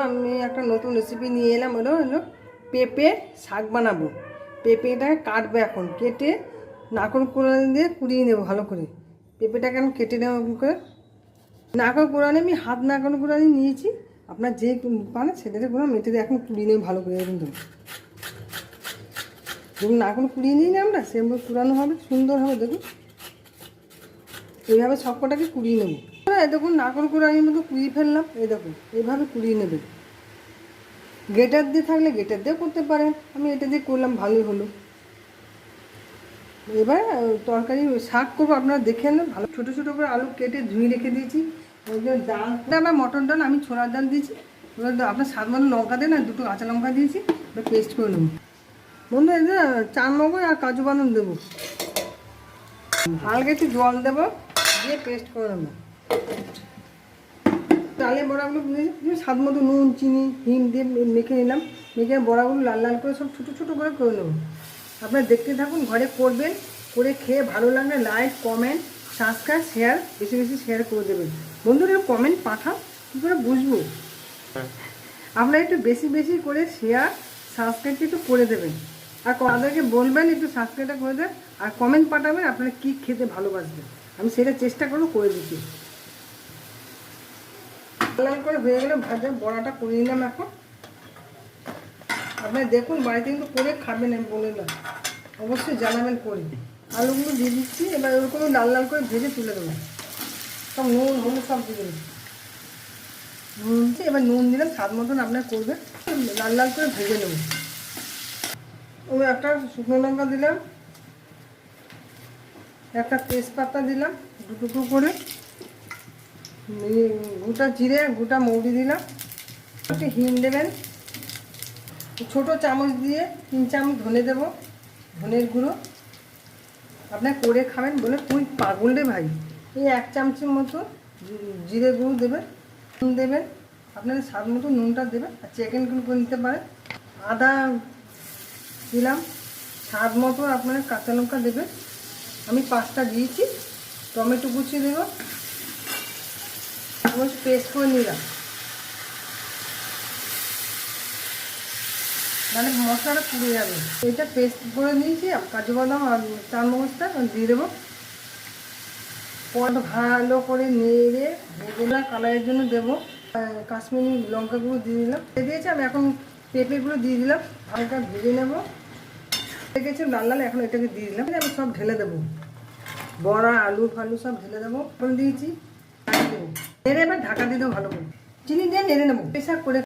আমি একটা নতুন রেসিপি নিয়ে এলাম, হলো হলো পেঁপে শাক বানাবো। পেঁপেটাকে কাটবো, এখন কেটে নারকেল কোড়ানি দিয়ে কুড়িয়ে নেবো ভালো করে। পেঁপেটাকে আমি কেটে নেবো করে। নারকেল কোড়ানি আমি হাত নারকেল কোড়ানি নিয়েছি, আপনার যে পানে সেটাতে কোনো মেটে দিয়ে এখন কুড়িয়ে নেবো ভালো করে। এরকম ধরুন যেমন নারকেল কুড়িয়ে নিই না আমরা, সেরকম কুড়ানো হবে, সুন্দর হবে। দেখুন এইভাবে সব কটাকে কুড়িয়ে নেবো। দেখুন নারকেল কোড়ানির মতো কুড়িয়ে ফেললাম। এই দেখুন এইভাবে কুড়িয়ে নেবে। গ্রেটার দিয়ে থাকলে গ্রেটার দিয়েও করতে পারেন, আমি এটা দিয়ে করলাম, ভালোই হলো। এবার তরকারি শাক করবো, আপনারা দেখে নেন ভালো। ছোটো ছোটো করে আলু কেটে ধুয়ে রেখে দিয়েছি। ওই যে ডালটা বা মটর ডাল, আমি ছোলার ডাল দিয়েছি। এবার আপনার স্বাদ মতো লঙ্কা দেন, আর দুটো কাঁচা লঙ্কা দিয়েছি। এবার পেস্ট করে নেবো বন্ধু। এই যে চার মগজ আর কাজু বাদাম দেবো, হালকা একটু জল দেবো, দিয়ে পেস্ট করে নেবো। ডালের বড়াগুলো স্বাদ মতো নুন চিনি হিং দিয়ে মেখে নিলাম। মেখে বড়াগুলো লাল লাল করে সব ছোটো ছোটো করে নেবো। আপনারা দেখতে থাকুন, ঘরে করবেন, করে খেয়ে ভালো লাগলে লাইক কমেন্ট সাবস্ক্রাইব শেয়ার বেশি বেশি শেয়ার করে দেবেন। বন্ধুরা কমেন্ট পাঠাও, কী করে বুঝবো। আপনারা একটু বেশি বেশি করে শেয়ার সাবস্ক্রাইবটা একটু করে দেবেন, আর তাদেরকে বলবেন একটু সাবস্ক্রাইবটা করে দেন, আর কমেন্ট পাঠাবেন আপনারা কী খেতে ভালোবাসবেন, আমি সেটা চেষ্টা করবো করে দিতে। লাল করে হয়ে গেলে ভাজা বড়াটা করে নিলাম। এখন আপনারা দেখুন, বাড়িতে কিন্তু করে খাবেন, আমি বলে দিলাম, অবশ্যই জানাবেন করে। আলুগুলো দিয়ে দিচ্ছি, এবার ওরকম লাল লাল করে ভেজে তুলে দেবো। সব নুন হলুদ সব দিয়ে দেবেন। নুন দিচ্ছি, এবার নুন দিলাম স্বাদ মতন আপনার করবেন, লাল লাল করে ভেজে নেব। ওই একটা শুকনো লঙ্কা দিলাম, একটা তেজপাতা দিলাম দুটো করে, গোটা জিরে গোটা মৌরি দিলাম, একটু হিং দেবেন, ছোটো চামচ দিয়ে 3 চামচ ধনে দেবো, ধনের গুঁড়ো। আপনার করে খাবেন বলে তুই পাগল রে ভাই। এই 1 চামচের মতো জিরে গুঁড়ো দেবেন, নুন দেবেন, আপনাদের স্বাদ মতো নুনটা দেবেন, আর চিকেন করে নিতে পারেন। আদা দিলাম, স্বাদ মতো আপনার কাঁচা লঙ্কা দেবেন, আমি 5টা দিয়েছি। টমেটো কুচি দেবো, পেস্ট করে নিলাম, মানে মশলাটা পুড়ে যাবে। এটা পেস্ট করে নিয়েছি, কাজু বাদাম আর চার মগজটা দিয়ে দেবো। পর ভালো করে নেড়ে ভেজে কালারের জন্য দেবো কাশ্মীরি লঙ্কা গুঁড়ো দিয়ে দিলাম, দিয়েছি। আমি এখন পেঁপেগুলো দিয়ে দিলাম, হালকা ভেজে নেবো। গেছে লাল লাল, এখন এটাকে দিয়ে দিলাম, আমি সব ঢেলে দেবো, বড়া আলু ফালু সব ঢেলে দেবো। এখন দিয়েছি, নেড়ে এবার ঢাকা দিয়ে দেবো ভালো করে, চিনি দিয়ে নেড়ে নেবো। প্রেশার করে